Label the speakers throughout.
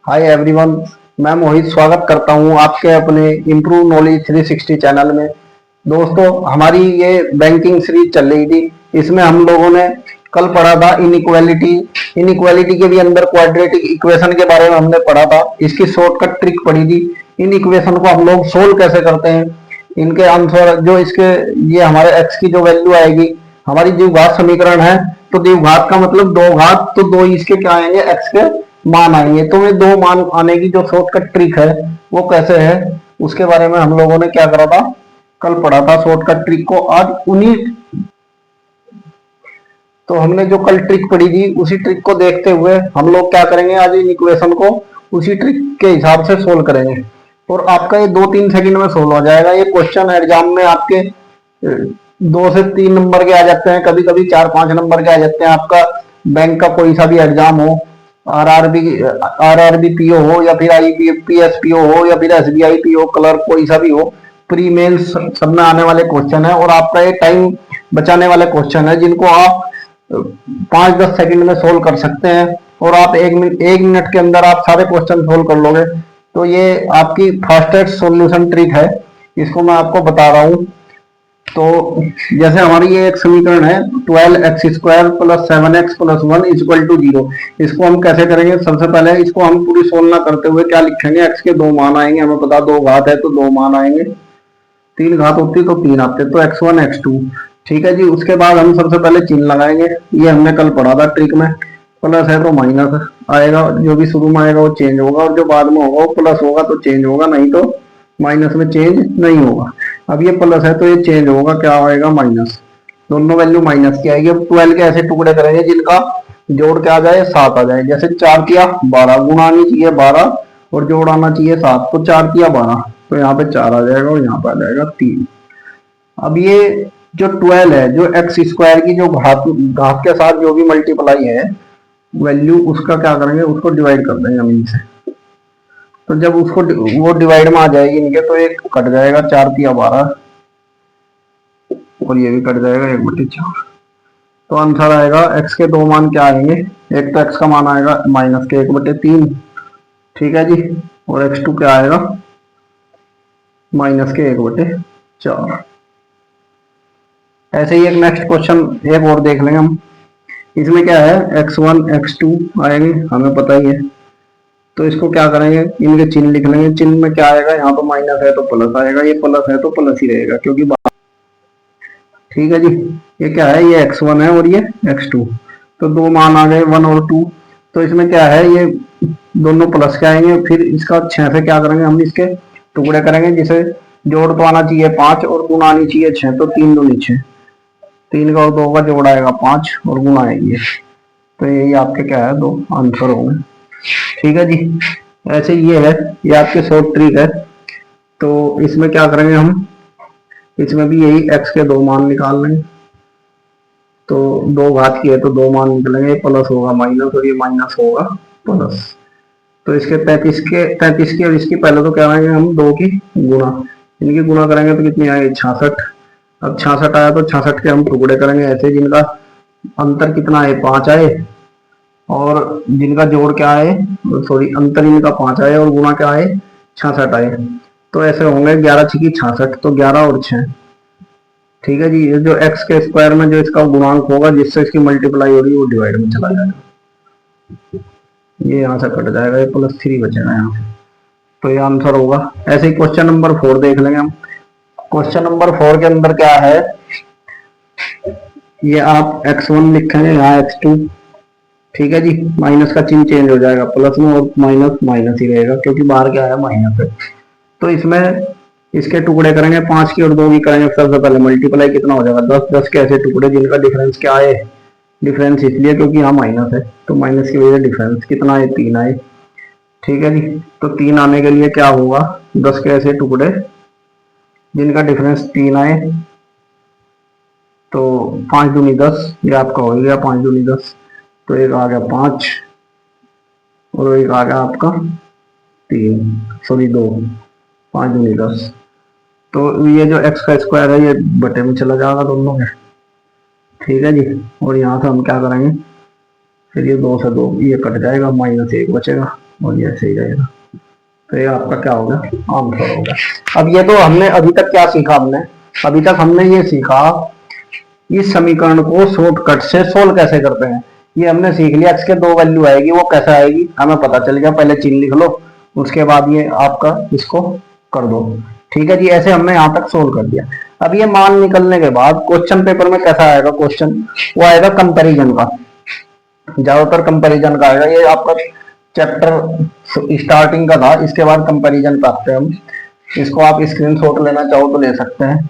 Speaker 1: Hi everyone, मैं मोहित स्वागत करता हूं आपके अपने इम्प्रूव नॉलेज 360 चैनल में। दोस्तों, हमारी ये बैंकिंग सीरीज चल रही थी। इसमें हम लोगों ने कल पढ़ा था इनइक्वालिटी। इनइक्वालिटी के भी अंदर क्वाड्रेटिक इक्वेशन के बारे में हमने पढ़ा था। इसकी शॉर्टकट ट्रिक पढ़ी थी। इन इक्वेशन को हम लोग सोल्व कैसे करते हैं, इनके आंसर जो इसके ये हमारे एक्स की जो वैल्यू आएगी, हमारी द्विघात समीकरण है। तो द्विघात का मतलब दो घात, तो दो इसके क्या आएंगे, एक्स के मान आएंगे। तो ये दो मान आने की जो शॉर्टकट ट्रिक है वो कैसे है, उसके बारे में हम लोगों ने क्या करा था, कल पढ़ा था शॉर्टकट ट्रिक को। आज उन्हीं तो हमने जो कल ट्रिक पढ़ी थी उसी ट्रिक को देखते हुए हम लोग क्या करेंगे, आज इन इक्वेशन को उसी ट्रिक के हिसाब से सोल्व करेंगे। और आपका ये 2-3 सेकंड में सोल्व हो जाएगा। ये क्वेश्चन एग्जाम में आपके 2 से 3 नंबर के आ जाते हैं, कभी कभी 4-5 नंबर के आ जाते हैं। आपका बैंक का कोई सा भी एग्जाम हो, आरआरबी पीओ हो या फिर आईपीएस पीओ हो या फिर एसबीआई पीओ क्लर्क, कोई सा भी हो, प्री मेंस सब में आने वाले क्वेश्चन है। और आपका ये टाइम बचाने वाले क्वेश्चन है जिनको आप 5-10 सेकंड में सोल्व कर सकते हैं। और आप 1 मिनट के अंदर आप सारे क्वेश्चन सोल्व कर लोगे। तो ये आपकी फास्टेस्ट सॉल्यूशन ट्रिक है, इसको मैं आपको बता रहा हूँ। तो जैसे हमारी ये एक समीकरण है 12x² + 7x + 1 = 0। इसको हम कैसे करेंगे, सबसे पहले इसको हम पूरी सोल्व ना करते हुए क्या लिखेंगे, x के दो मान आएंगे। हमें पता दो घात है तो दो मान आएंगे, 3 घात होती तो 3 आते, तो x1 x2। ठीक है जी। उसके बाद हम सबसे पहले चिन्ह लगाएंगे। ये हमने कल पढ़ा था ट्रिक में, प्लस है तो माइनस आएगा। जो भी शुरू में आएगा वो चेंज होगा, और जो बाद में होगा वो प्लस होगा तो चेंज होगा, नहीं तो माइनस में चेंज नहीं होगा। अब ये प्लस है तो ये चेंज होगा, क्या आएगा, माइनस। दोनों वैल्यू माइनस की आएगी। अब 12 के ऐसे टुकड़े करेंगे जिनका जोड़ क्या आ जाए, 7 आ जाए। जैसे 4 किया 12, गुणा आनी चाहिए 12 और जोड़ आना चाहिए 7। तो 4 किया 12, तो यहाँ पे 4 आ जाएगा और यहाँ पे आ जाएगा 3। अब ये जो 12 है, जो x² की जो घात घात के साथ जो भी मल्टीप्लाई है वैल्यू, उसका क्या करेंगे, उसको डिवाइड कर देंगे हम इनसे। तो जब उसको वो डिवाइड में आ जाएगी इनके, तो एक कट जाएगा, 4 तिया 12 और ये भी कट जाएगा 1/4। तो आंसर आएगा x के दो मान क्या आएंगे, एक तो x का मान आएगा माइनस के 1/3, ठीक है जी। और x2 क्या आएगा, माइनस के 1/4। ऐसे ही एक नेक्स्ट क्वेश्चन एक और देख लेंगे हम। इसमें क्या है, x1 x2 आएंगे, हमें पता ही है। तो इसको क्या करेंगे, इनके चिन्ह लिख लेंगे। चिन्ह में क्या आएगा, यहाँ तो माइनस है तो प्लस आएगा, ये प्लस है तो प्लस ही रहेगा क्योंकि, ठीक है जी। ये क्या है, ये x1 है और ये x2। तो दो मान आ गए 1 और 2। तो इसमें क्या है, ये दोनों प्लस के आएंगे। फिर इसका 6 से क्या करेंगे, हम इसके टुकड़े करेंगे। जिसे जोड़ तो आना चाहिए 5 और गुणा आनी चाहिए 6। तो 3 दूनी 6, 3 का और 2 का जोड़ आएगा 5 और गुणा आएगी। तो यही आपके क्या है, दो आंसर होंगे, ठीक है जी। ऐसे ये है, ये आपके शॉर्ट ट्रिक है। तो इसमें क्या करेंगे हम, इसमें भी यही x के दो मान निकाल लेंगे। तो दो घात की है तो दो मान निकलेंगे, प्लस होगा माइनस और ये माइनस होगा प्लस। तो इसके 33 की और इसकी पहले तो क्या आएंगे हम, दो की गुणा, इनकी गुणा करेंगे तो कितनी आएगी, 66। अब 66 आया तो 66 के हम टुकड़े करेंगे ऐसे, जिनका अंतर कितना है, 5 आए, और जिनका जोड़ क्या आए, सॉरी अंतर इनका 5 आए और गुणा क्या आए, 66 आए। तो ऐसे होंगे 11 छकी 66, तो 11 और 6, ठीक है जी। ये जो x के स्क्वायर में जो इसका गुणांक होगा जिससे इसकी मल्टीप्लाई हो रही है वो डिवाइड में चला जाएगा, ये यहाँ से कट जाएगा, ये +3 बचेगा यहाँ से। तो ये आंसर होगा। ऐसे ही क्वेश्चन नंबर 4 देख लेंगे हम। क्वेश्चन नंबर 4 के अंदर क्या है, ये आप x1 लिखेंगे, यहाँ x2, ठीक है जी। माइनस का चिन्ह चेंज हो जाएगा, प्लस में, और माइनस माइनस ही रहेगा क्योंकि बाहर क्या है, माइनस है। तो इसमें इसके टुकड़े करेंगे, 5 की और 2 की करेंगे। सबसे पहले मल्टीप्लाई कितना हो जाएगा, 10, 10 के ऐसे टुकड़े जिनका डिफरेंस क्या है, डिफरेंस इसलिए क्योंकि यहाँ माइनस है, तो माइनस की वजह से डिफरेंस कितना है, 3 आए, ठीक है जी। तो 3 आने के लिए क्या होगा, 10 के ऐसे टुकड़े जिनका डिफरेंस 3 आए। तो 5 दूनी 10, ये आपका हो गया 5 दूनी 10। तो एक आ गया 5 और एक आ गया आपका 3, सॉरी 2, 5 दूनी 10। तो ये जो x का स्क्वायर है ये बटे में चला जाएगा दोनों में, ठीक है जी। और यहाँ से हम क्या करेंगे, फिर ये 2 से 2 ये कट जाएगा, -1 बचेगा। और ये ऐसे ही रहेगा। तो ये आपका क्या होगा, आंसर होगा। अब ये तो हमने अभी तक क्या सीखा, अभी तक हमने ये सीखा इस समीकरण को शॉर्टकट से सोल्व कैसे करते हैं। ये हमने सीख लिया, एक्स के दो वैल्यू आएगी, वो कैसे आएगी हमें पता चल गया। पहले चिन्ह लिख लो, उसके बाद ये आपका इसको कर दो। ठीक है जी, ऐसे हमने यहाँ तक सोल्व कर दिया। अब ये मान निकलने के बाद क्वेश्चन पेपर में कैसा आएगा क्वेश्चन, वो आएगा कंपैरिजन का, ज्यादातर कंपैरिजन का आएगा। ये आपका चैप्टर स्टार्टिंग का था, इसके बाद कंपैरिजन का आते हैं हम। इसको आप स्क्रीनशॉट लेना चाहो तो ले सकते हैं।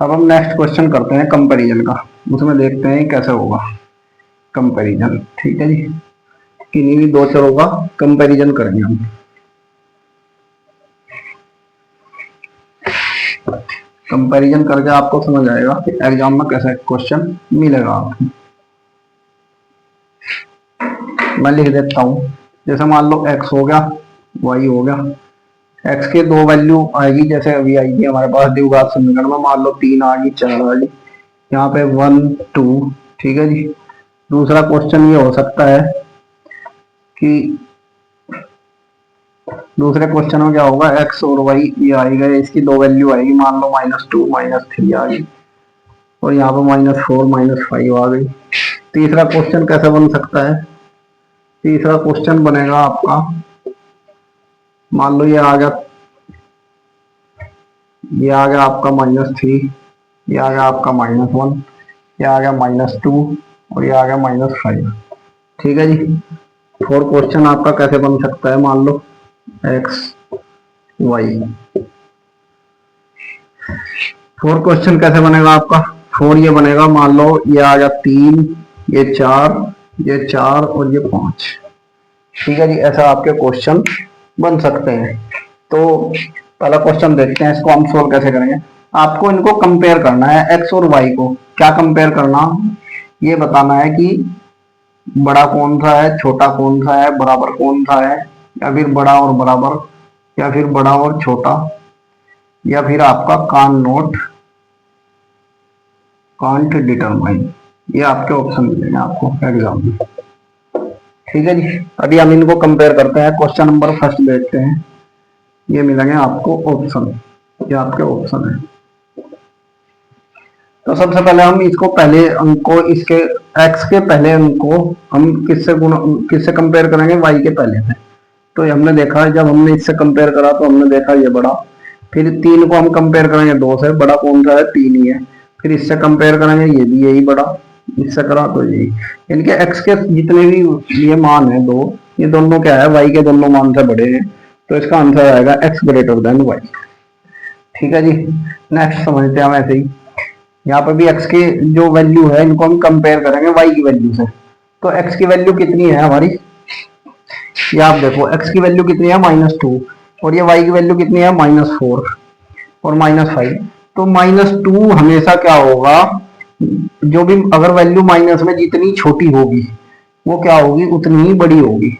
Speaker 1: अब हम नेक्स्ट क्वेश्चन करते हैं कंपैरिजन का, उसमें देखते हैं कैसे होगा कंपैरिजन। ठीक है जी, किन्हीं भी दो चरों का कंपैरिजन करेंगे हम। कंपैरिजन करके आपको समझ आएगा कि एग्जाम में कैसा क्वेश्चन मिलेगा आपको। मैं लिख देता हूं, जैसे मान लो x हो गया, y हो गया। x के दो वैल्यू आएगी, जैसे अभी आई थी हमारे पास द्विघात समीकरण में, मान लो 3 आ गई, 4 आ गई, यहाँ पे 1 2। ठीक है जी। दूसरा क्वेश्चन ये हो सकता है कि दूसरे क्वेश्चन में क्या होगा, x और y ये आएगा, इसकी दो वैल्यू आएगी, मान लो -2 -3 आ गई, और यहाँ पे -4 -5 आ गई। तीसरा क्वेश्चन कैसे बन सकता है, तीसरा क्वेश्चन बनेगा आपका, मान लो ये आ गया आपका -3, ये आ गया आपका -1, ये आ गया -2, और ये आ गया -5। ठीक है जी। फोर क्वेश्चन आपका कैसे बन सकता है, मान लो x y। फोर क्वेश्चन कैसे बनेगा आपका, फोर ये बनेगा, मान लो ये आ गया 3, ये 4, ये 4 और ये 5। ठीक है जी, ऐसा आपके क्वेश्चन बन सकते हैं। तो पहला क्वेश्चन देखते हैं, इसको हम सोल्व कैसे करेंगे। आपको इनको कंपेयर करना है, एक्स और वाई को। क्या कंपेयर करना, ये बताना है कि बड़ा कौन सा है, छोटा कौन सा है, बराबर कौन सा है, या फिर बड़ा और बराबर, या फिर बड़ा और छोटा, या फिर आपका कांट डिटरमाइन। ये आपके ऑप्शन मिलेंगे आपको एग्जाम में। ठीक है जी। अभी हम इनको कंपेयर करते हैं। क्वेश्चन नंबर फर्स्ट देखते हैं, ये मिलेंगे आपको ऑप्शन, ये आपके ऑप्शन है। तो सबसे पहले हम इसको पहले अंक को, इसके x के पहले अंक को हम किससे कंपेयर करेंगे, y के पहले से। तो ये हमने देखा, जब हमने इससे कंपेयर करा तो हमने देखा ये बड़ा। फिर 3 को हम कंपेयर करेंगे 2 से, बड़ा कौन सा है, 3 ही है। फिर इससे कंपेयर करेंगे, ये भी यही बड़ा, इससे करा तो यही। इनके x के जितने भी ये मान है दो, ये दोनों क्या है, y के दोनों मान से बड़े हैं। तो इसका आंसर आएगा x ग्रेटर देन y। ठीक है जी। नेक्स्ट समझते हैं हम ऐसे ही। यहाँ पर भी x के जो वैल्यू है, इनको हम कंपेयर करेंगे y की वैल्यू से। तो x की वैल्यू कितनी है हमारी, ये आप देखो, x की वैल्यू कितनी है, -2, और ये y की वैल्यू कितनी है, -4 और -5। तो -2 हमेशा क्या होगा, जो भी अगर वैल्यू माइनस में जितनी छोटी होगी वो क्या होगी, उतनी ही बड़ी होगी।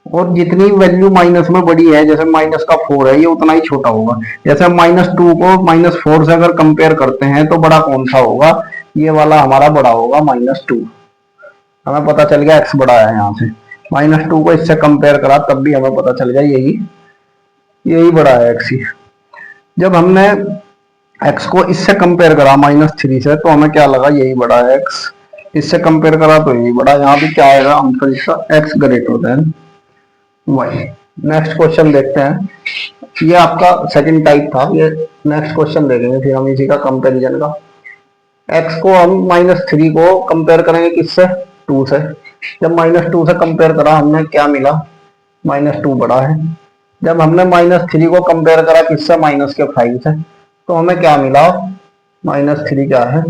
Speaker 1: और जितनी वैल्यू माइनस में बड़ी है, जैसे माइनस का 4 है, ये उतना ही छोटा होगा। जैसे हम -2 को -4 से अगर कंपेयर करते हैं तो बड़ा कौन सा होगा, ये वाला हमारा बड़ा होगा, -2। हमें पता चल गया x बड़ा है। यहाँ से -2 को इससे कंपेयर करा तब भी हमें पता चल गया यही बड़ा है x ही। जब हमने x को इससे कंपेयर करा -3 से, तो हमें क्या लगा, यही बड़ा है x। इससे कंपेयर करा तो यही बड़ा। यहाँ भी क्या आएगा आंसर इसका, x greater than y। Next question देखते हैं, ये आपका सेकंड टाइप था। ये नेक्स्ट क्वेश्चन देखेंगे फिर हम इसी का कंपैरिजन का। x को हम -3 को कंपेयर करेंगे किससे, 2 से। जब -2 से कंपेयर करा हमने, क्या मिला, -2 बड़ा है। जब हमने -3 को कंपेयर करा किससे, -5 से, तो हमें क्या मिला, -3 क्या है,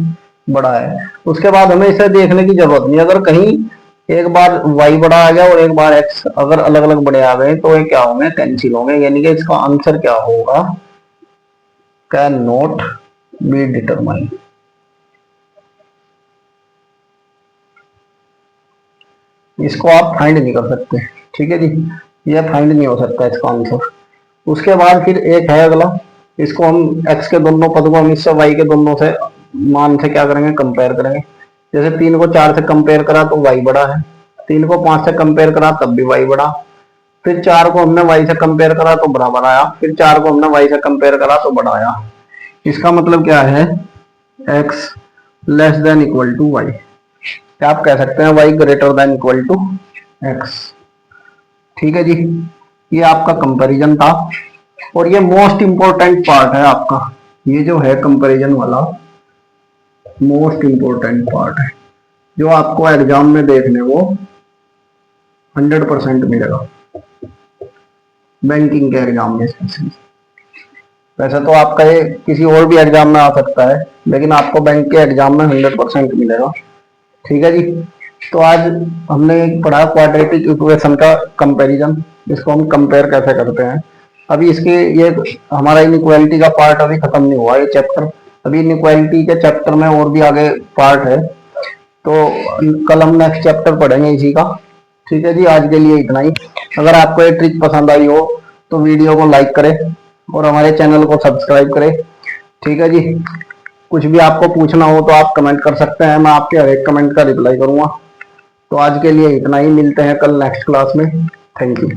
Speaker 1: बड़ा है। उसके बाद हमें इसे देखने की जरूरत नहीं, अगर कहीं एक बार y बड़ा आ गया और एक बार x अगर अलग अलग बड़े आ गए तो ये क्या होंगे, कैंसिल होंगे। यानी कि इसका आंसर क्या होगा, कैन नॉट बी डिटरमाइन। इसको आप फाइंड नहीं कर सकते। ठीक है जी, ये फाइंड नहीं हो सकता इसका आंसर। उसके बाद फिर एक है अगला, इसको हम x के दोनों पद को हम इससे y के दोनों से मान से क्या करेंगे, कंपेयर करेंगे। जैसे 3 को 4 से कंपेयर करा तो y बड़ा है, 3 को 5 से कंपेयर करा तब भी y बड़ा, फिर 4 को हमने y से कंपेयर करा तो बराबर आया, फिर 4 को हमने y से कंपेयर करा तो बड़ा आया। इसका मतलब क्या है, x less than equal to y, क्या आप कह सकते हैं y greater than equal to x। ठीक है जी, ये आपका कंपैरिजन था। और ये मोस्ट इंपॉर्टेंट पार्ट है आपका, ये जो है कंपैरिजन वाला मोस्ट इंपॉर्टेंट पार्ट है, जो आपको एग्जाम में देखने को 100% मिलेगा, बैंकिंग के एग्जाम में स्पेशली। वैसे तो आपका ये किसी और भी एग्जाम में आ सकता है, लेकिन आपको बैंक के एग्जाम में 100% मिलेगा। ठीक है जी, तो आज हमने पढ़ा क्वाड्रेटिक इक्वेशन का कंपैरिजन, इसको हम कंपेयर कैसे करते हैं। अभी इसके ये हमारा इनइक्वालिटी का पार्ट अभी खत्म नहीं हुआ ये चैप्टर, अभी इनइक्वालिटी के चैप्टर में और भी आगे पार्ट है, तो कल हम नेक्स्ट चैप्टर पढ़ेंगे इसी का। ठीक है जी, आज के लिए इतना ही। अगर आपको ये ट्रिक पसंद आई हो तो वीडियो को लाइक करें और हमारे चैनल को सब्सक्राइब करें। ठीक है जी, कुछ भी आपको पूछना हो तो आप कमेंट कर सकते हैं, मैं आपके हर एक कमेंट का रिप्लाई करूंगा। तो आज के लिए इतना ही, मिलते हैं कल नेक्स्ट क्लास में। Thank you.